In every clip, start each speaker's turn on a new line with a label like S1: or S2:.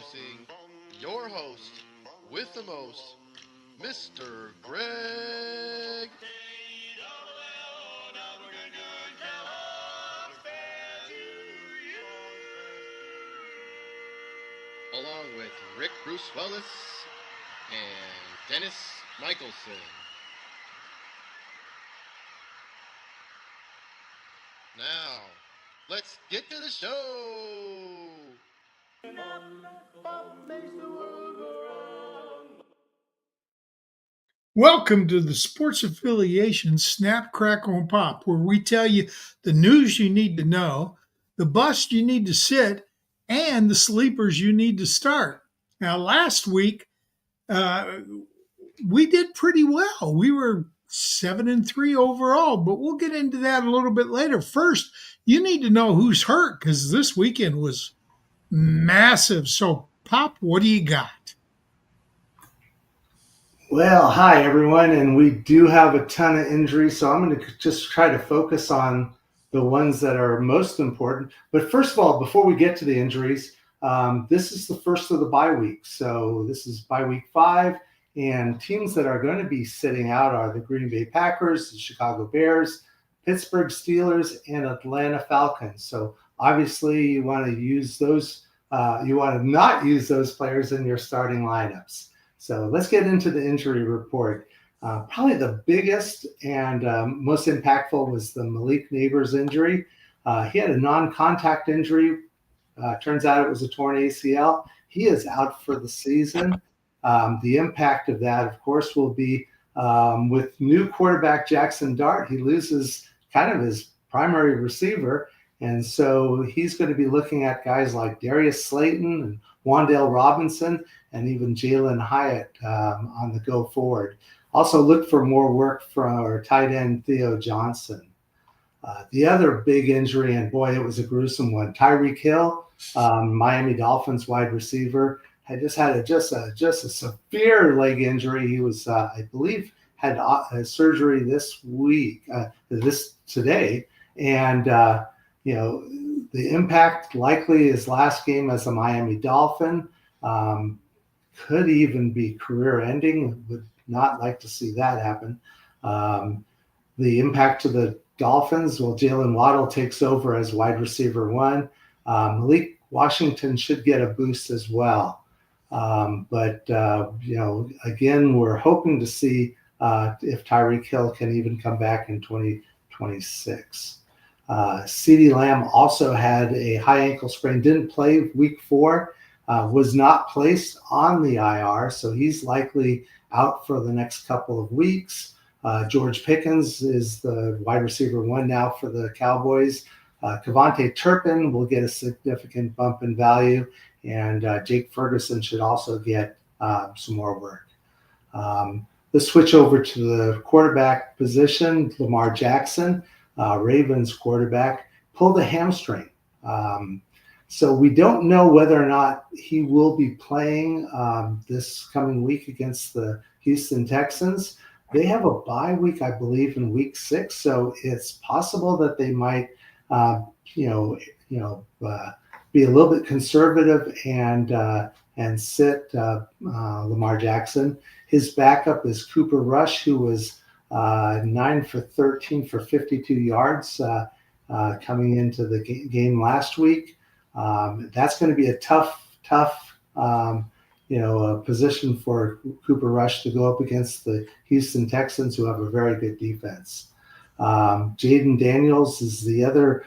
S1: introducing your host with the most, Mr. Greg. Along with Rick Brusuelas and Dennis Michelson. Now, let's get to the show.
S2: Welcome to the Sports Affiliation Snap, Crackle, and Pop, where we tell you the news you need to know, the bus you need to sit, and the sleepers you need to start. Now, last week, we did pretty well. We were 7-3 overall, but we'll get into that a little bit later. First, you need to know who's hurt because this weekend was massive. So, Pop, what do you got?
S3: Well, hi everyone, and we do have a ton of injuries, so I'm going to just try to focus on the ones that are most important. But first of all, before we get to the injuries, this is the first of the bye week. So this is bye week 5, and teams that are going to be sitting out are the Green Bay Packers, the Chicago Bears, Pittsburgh Steelers, and Atlanta Falcons. So obviously you want to use those, you want to not use those players in your starting lineups. So let's get into the injury report. Probably the biggest and most impactful was the Malik Neighbors injury. He had a non-contact injury. Turns out it was a torn ACL. He is out for the season. The impact of that, of course, will be with new quarterback Jackson Dart. He loses kind of his primary receiver. And so he's going to be looking at guys like Darius Slayton and Wan'Dale Robinson and even Jalen Hyatt on the go forward. Also look for more work from our tight end Theo Johnson. The other big injury, and boy, it was a gruesome one. Tyreek Hill, Miami Dolphins wide receiver, had just had a severe leg injury. He was, I believe, had surgery this week, today, and the impact likely his last game as a Miami Dolphin. Could even be career-ending. Would not like to see that happen. The impact to the Dolphins, well, Jalen Waddle takes over as wide receiver 1. Malik Washington should get a boost as well. But again, we're hoping to see if Tyreek Hill can even come back in 2026. CeeDee Lamb also had a high ankle sprain, didn't play week 4. Was not placed on the IR, so he's likely out for the next couple of weeks. George Pickens is the wide receiver 1 now for the Cowboys. Kevontae Turpin will get a significant bump in value, and Jake Ferguson should also get some more work. Let's switch over to the quarterback position. Lamar Jackson, Ravens quarterback, pulled a hamstring. So we don't know whether or not he will be playing this coming week against the Houston Texans. They have a bye week, I believe, in week 6. So it's possible that they might, be a little bit conservative and sit Lamar Jackson. His backup is Cooper Rush, who was 9 for 13 for 52 yards coming into the game last week. That's going to be a tough position for Cooper Rush to go up against the Houston Texans, who have a very good defense. Jaden Daniels is the other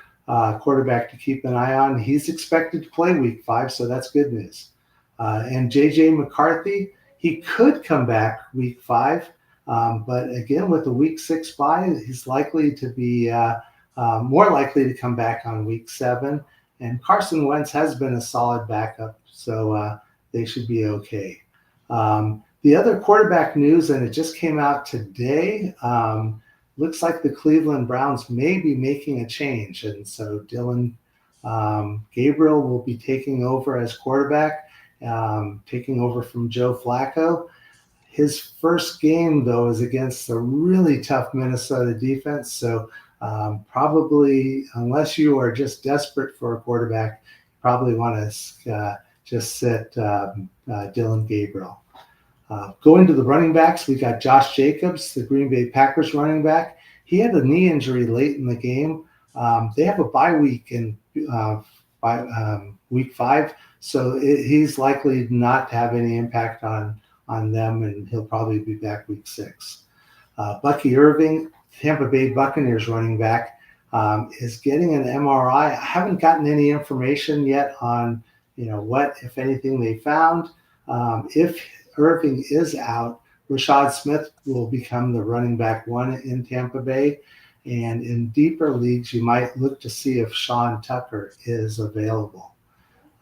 S3: quarterback to keep an eye on. He's expected to play week 5, so that's good news. And J.J. McCarthy, he could come back week 5, but again, with the week 6 bye, he's likely to be more likely to come back on week 7. And Carson Wentz has been a solid backup, so they should be okay. The other quarterback news, and it just came out today, looks like the Cleveland Browns may be making a change. And so Dylan Gabriel will be taking over as quarterback, taking over from Joe Flacco. His first game, though, is against a really tough Minnesota defense. So probably, unless you are just desperate for a quarterback, probably want to just sit Dylan Gabriel. Going to the running backs, we got Josh Jacobs, the Green Bay Packers running back. He had a knee injury late in the game. They have a bye week in week 5, so he's likely not to have any impact on them, and he'll probably be back week 6. Bucky Irving, Tampa Bay Buccaneers running back, is getting an MRI. I haven't gotten any information yet on what, if anything, they found. If Irving is out, Rashad Smith will become the running back 1 in Tampa Bay. And in deeper leagues, you might look to see if Sean Tucker is available.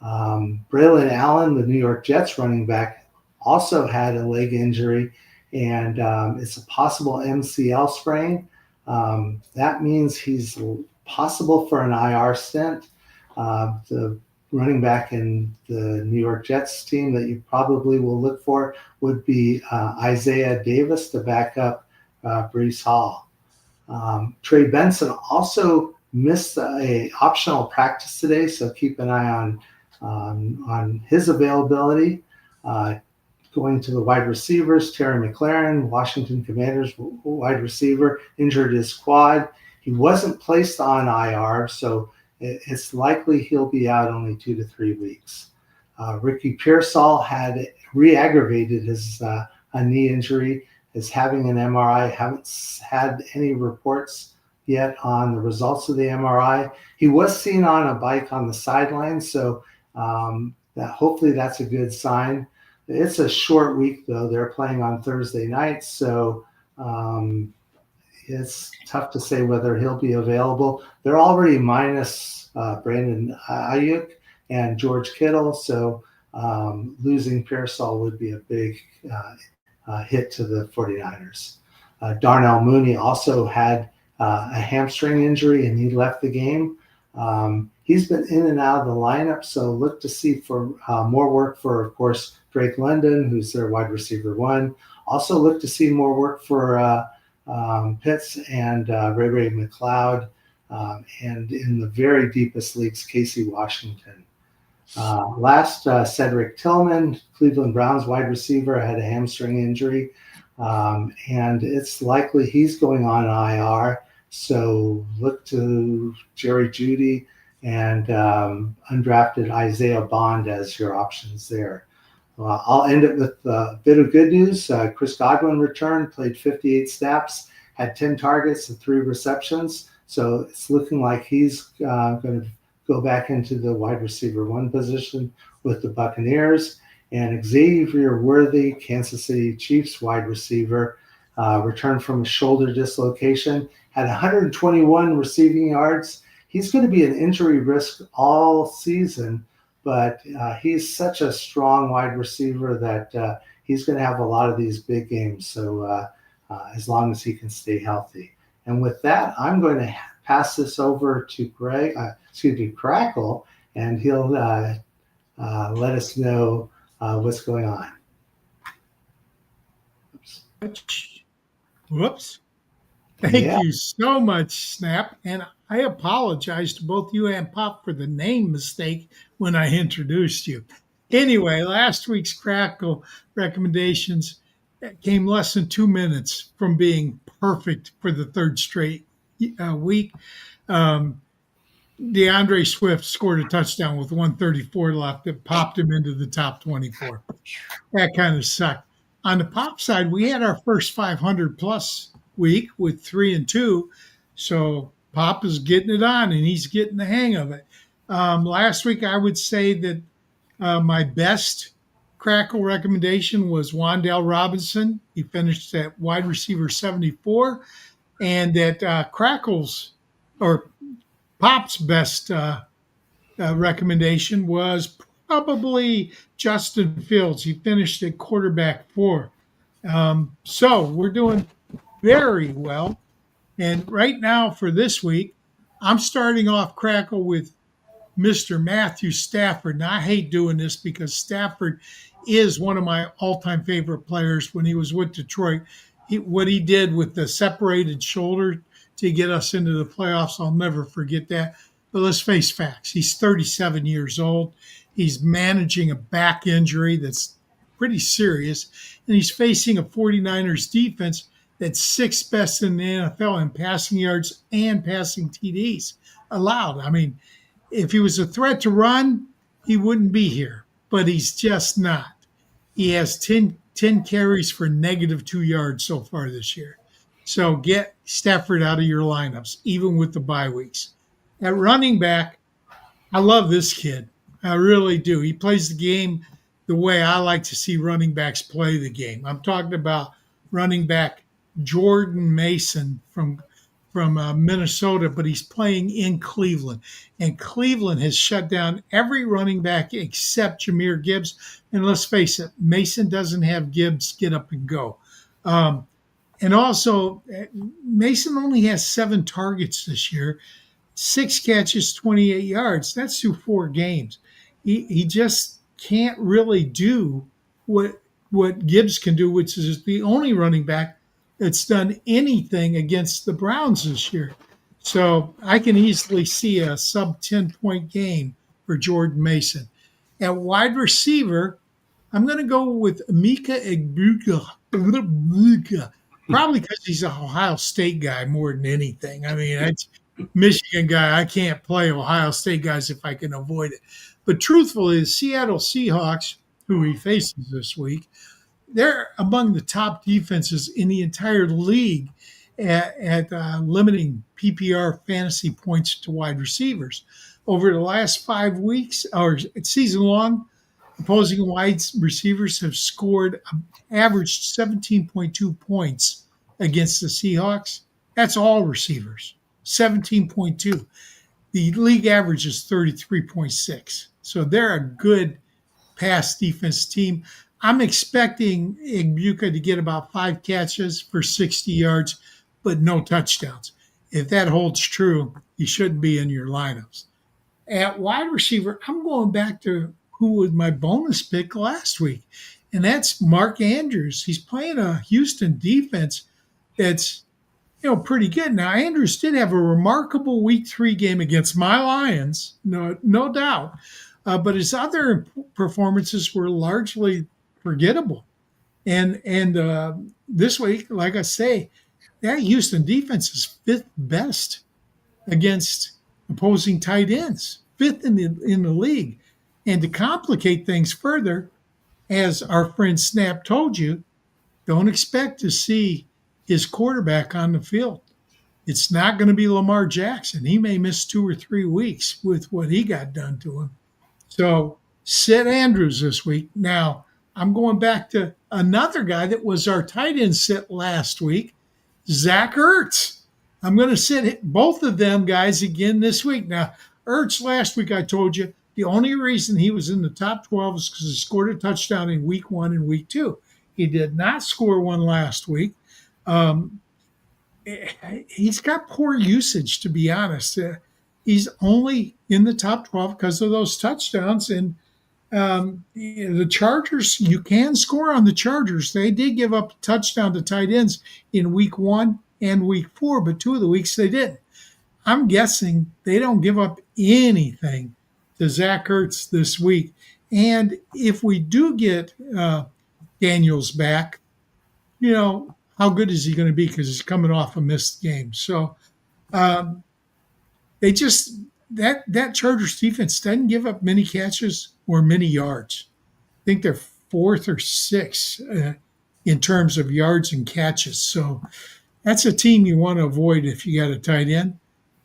S3: Braylon Allen, the New York Jets running back, also had a leg injury, and it's a possible MCL sprain. That means he's possible for an IR stint. The running back in the New York Jets team that you probably will look for would be Isaiah Davis to back up Breece Hall. Trey Benson also missed a optional practice today, so keep an eye on his availability. Going to the wide receivers, Terry McLaurin, Washington Commanders wide receiver, injured his quad. He wasn't placed on IR, so it's likely he'll be out only 2 to 3 weeks. Ricky Pearsall had re-aggravated his knee injury, is having an MRI. Haven't had any reports yet on the results of the MRI. He was seen on a bike on the sideline, so that hopefully that's a good sign. It's a short week, though. They're playing on Thursday night, so it's tough to say whether he'll be available. They're already minus Brandon Ayuk and George Kittle, so losing Pearsall would be a big hit to the 49ers. Darnell Mooney also had a hamstring injury, and he left the game. He's been in and out of the lineup, so look to see for more work for, of course, Drake London, who's their wide receiver 1. Also look to see more work for Pitts and Ray McLeod, and in the very deepest leagues, Casey Washington. Last, Cedric Tillman, Cleveland Browns wide receiver, had a hamstring injury, and it's likely he's going on IR. So look to Jerry Jeudy and undrafted Isaiah Bond as your options there. I'll end it with a bit of good news. Chris Godwin returned, played 58 snaps, had 10 targets and 3 receptions. So it's looking like he's going to go back into the wide receiver 1 position with the Buccaneers. And Xavier Worthy, Kansas City Chiefs wide receiver, returned from a shoulder dislocation, had 121 receiving yards. He's going to be an injury risk all season, but he's such a strong wide receiver that he's going to have a lot of these big games. So as long as he can stay healthy. And with that, I'm going to pass this over to Crackle, and he'll let us know what's going on.
S2: Whoops. Thank you so much, Snap. And I apologize to both you and Pop for the name mistake when I introduced you. Anyway, last week's Crackle recommendations came less than 2 minutes from being perfect for the 3rd straight week. DeAndre Swift scored a touchdown with 134 left that popped him into the top 24. That kind of sucked. On the Pop side, we had our first 500-plus week with 3 and 2. So Pop is getting it on, and he's getting the hang of it. Last week, I would say that my best Crackle recommendation was Wan'Dale Robinson. He finished at wide receiver 74. And that Pop's best recommendation was probably Justin Fields. He finished at quarterback 4. So we're doing very well. And right now for this week, I'm starting off Crackle with Mr. Matthew Stafford. Now, I hate doing this because Stafford is one of my all-time favorite players. When he was with Detroit, what he did with the separated shoulder to get us into the playoffs, I'll never forget that. But let's face facts. He's 37 years old. He's managing a back injury that's pretty serious. And he's facing a 49ers defense that's sixth best in the NFL in passing yards and passing TDs allowed. I mean, if he was a threat to run, he wouldn't be here, but he's just not. He has 10 carries for -2 yards so far this year. So get Stafford out of your lineups, even with the bye weeks. At running back, I love this kid. I really do. He plays the game the way I like to see running backs play the game. I'm talking about running back Jordan Mason from Minnesota, but he's playing in Cleveland. And Cleveland has shut down every running back except Jahmyr Gibbs. And let's face it, Mason doesn't have Gibbs get up and go. And also, Mason only has 7 targets this year, 6 catches, 28 yards. That's through 4 games. He just can't really do what Gibbs can do, which is the only running back that's done anything against the Browns this year. So I can easily see a sub 10-point game for Jordan Mason. At wide receiver, I'm going to go with Mika Egbuka, probably because he's an Ohio State guy more than anything. I mean, it's Michigan guy. I can't play Ohio State guys if I can avoid it. But truthfully, the Seattle Seahawks, who he faces this week, they're among the top defenses in the entire league at limiting PPR fantasy points to wide receivers. Over the last 5 weeks or season long, opposing wide receivers have scored averaged 17.2 points against the Seahawks. That's all receivers, 17.2. The league average is 33.6. So they're a good pass defense team. I'm expecting Egbuka to get about 5 catches for 60 yards, but no touchdowns. If that holds true, he shouldn't be in your lineups. At wide receiver, I'm going back to who was my bonus pick last week, and that's Mark Andrews. He's playing a Houston defense that's pretty good. Now, Andrews did have a remarkable week 3 game against my Lions, no doubt, but his other performances were largely forgettable. And this week, like I say, that Houston defense is 5th best against opposing tight ends, 5th in the league. And to complicate things further, as our friend Snap told you, don't expect to see his quarterback on the field. It's not going to be Lamar Jackson. He may miss 2 or 3 weeks with what he got done to him. So sit Andrews this week. Now, I'm going back to another guy that was our tight end sit last week, Zach Ertz. I'm going to sit both of them guys again this week. Now, Ertz last week, I told you, the only reason he was in the top 12 is because he scored a touchdown in week 1 and week 2. He did not score one last week. He's got poor usage, to be honest. He's only in the top 12 because of those touchdowns. And the Chargers, you can score on the Chargers. They did give up a touchdown to tight ends in week 1 and week 4, but 2 of the weeks they didn't. I'm guessing they don't give up anything to Zach Ertz this week. And if we do get Daniels back, how good is he going to be? Because he's coming off a missed game. So they just that Chargers defense doesn't give up many catches or many yards. I think they're 4th or 6th in terms of yards and catches. So that's a team you want to avoid if you got a tight end.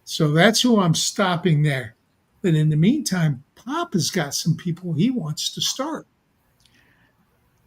S2: So that's who I'm stopping there. But in the meantime, Pop has got some people he wants to start.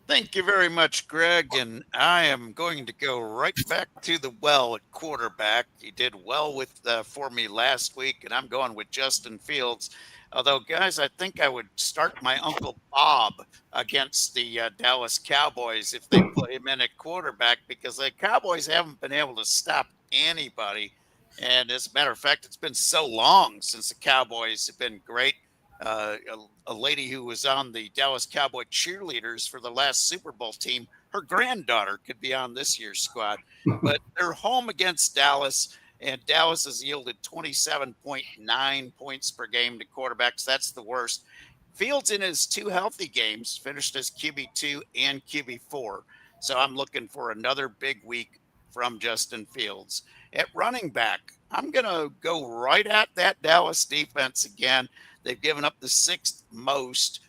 S4: Thank you very much, Greg. And I am going to go right back to the well at quarterback. He did well for me last week, and I'm going with Justin Fields. Although, guys, I think I would start my Uncle Bob against the Dallas Cowboys if they put him in at quarterback, because the Cowboys haven't been able to stop anybody. And as a matter of fact, it's been so long since the Cowboys have been great. A lady who was on the Dallas Cowboy cheerleaders for the last Super Bowl team, her granddaughter could be on this year's squad. But they're home against Dallas. And Dallas has yielded 27.9 points per game to quarterbacks. That's the worst. Fields in his 2 healthy games finished as QB2 and QB4. So I'm looking for another big week from Justin Fields. At running back, I'm going to go right at that Dallas defense again. They've given up the 6th most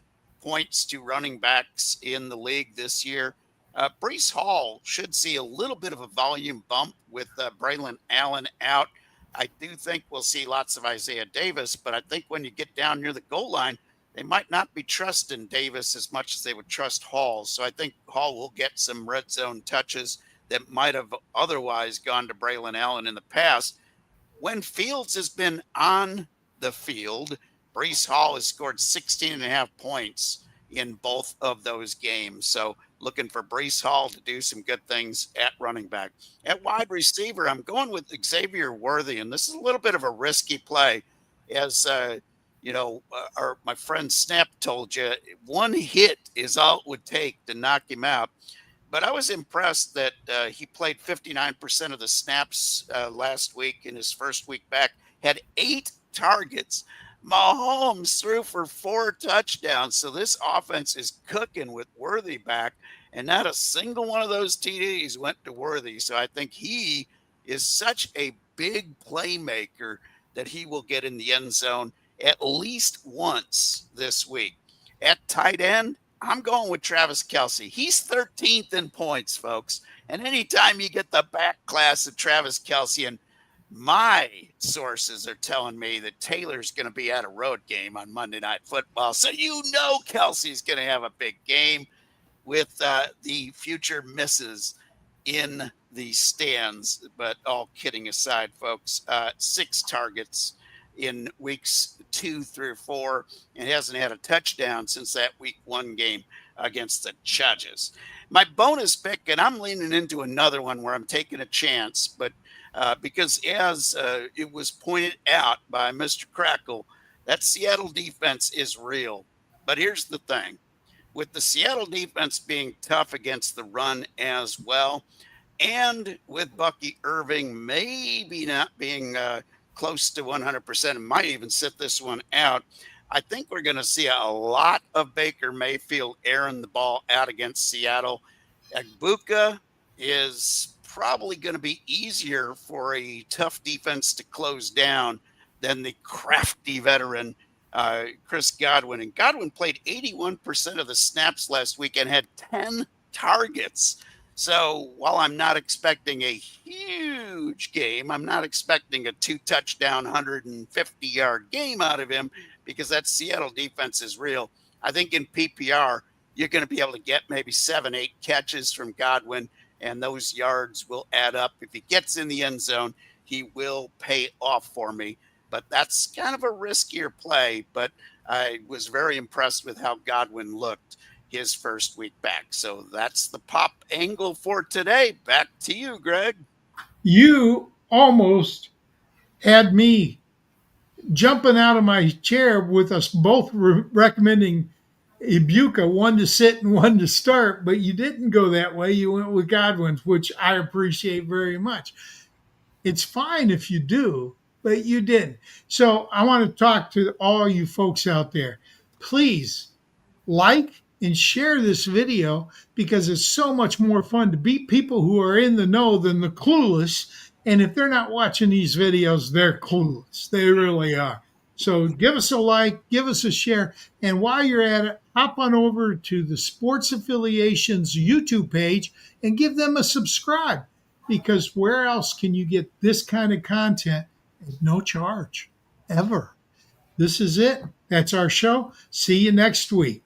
S4: points to running backs in the league this year. Breece Hall should see a little bit of a volume bump with Braylon Allen out. I do think we'll see lots of Isaiah Davis, but I think when you get down near the goal line, they might not be trusting Davis as much as they would trust Hall. So I think Hall will get some red zone touches that might have otherwise gone to Braylon Allen in the past. When Fields has been on the field, Breece Hall has scored 16.5 points in both of those games. So looking for Breece Hall to do some good things at running back. At wide receiver, I'm going with Xavier Worthy, and this is a little bit of a risky play. As my friend Snap told you, one hit is all it would take to knock him out. But I was impressed that he played 59% of the snaps last week in his first week back, had 8 targets. Mahomes threw for 4 touchdowns. So this offense is cooking with Worthy back, and not a single one of those TDs went to Worthy. So I think he is such a big playmaker that he will get in the end zone at least once this week. At tight end, I'm going with Travis Kelce. He's 13th in points, folks. And anytime you get the back class of Travis Kelce, and my sources are telling me that Taylor's going to be at a road game on Monday Night Football. So Kelce's going to have a big game with the future misses in the stands. But all kidding aside, folks, 6 targets in weeks 2 through 4, and hasn't had a touchdown since that week 1 game against the Chargers. My bonus pick, and I'm leaning into another one where I'm taking a chance, but because as it was pointed out by Mr. Crackle, that Seattle defense is real. But here's the thing. With the Seattle defense being tough against the run as well, and with Bucky Irving maybe not being close to 100% and might even sit this one out, I think we're going to see a lot of Baker Mayfield airing the ball out against Seattle. Agbuka is probably going to be easier for a tough defense to close down than the crafty veteran Chris Godwin. And Godwin played 81% of the snaps last week and had 10 targets. So while I'm not expecting a huge game, I'm not expecting a 2-touchdown, 150-yard game out of him because that Seattle defense is real. I think in PPR, you're going to be able to get maybe 7-8 catches from Godwin, and those yards will add up. If he gets in the end zone, he will pay off for me. But that's kind of a riskier play, but I was very impressed with how Godwin looked his first week back. So that's the pop angle for today. Back to you, Greg.
S2: You almost had me jumping out of my chair with us both recommending Ibuka, one to sit and one to start, but you didn't go that way. You went with Godwin's, which I appreciate very much. It's fine if you do, but you didn't. So I want to talk to all you folks out there. Please like and share this video because it's so much more fun to beat people who are in the know than the clueless. And if they're not watching these videos, they're clueless. They really are. So give us a like, give us a share. And while you're at it, hop on over to the Sports Affiliation's YouTube page and give them a subscribe, because where else can you get this kind of content at no charge ever? This is it. That's our show. See you next week.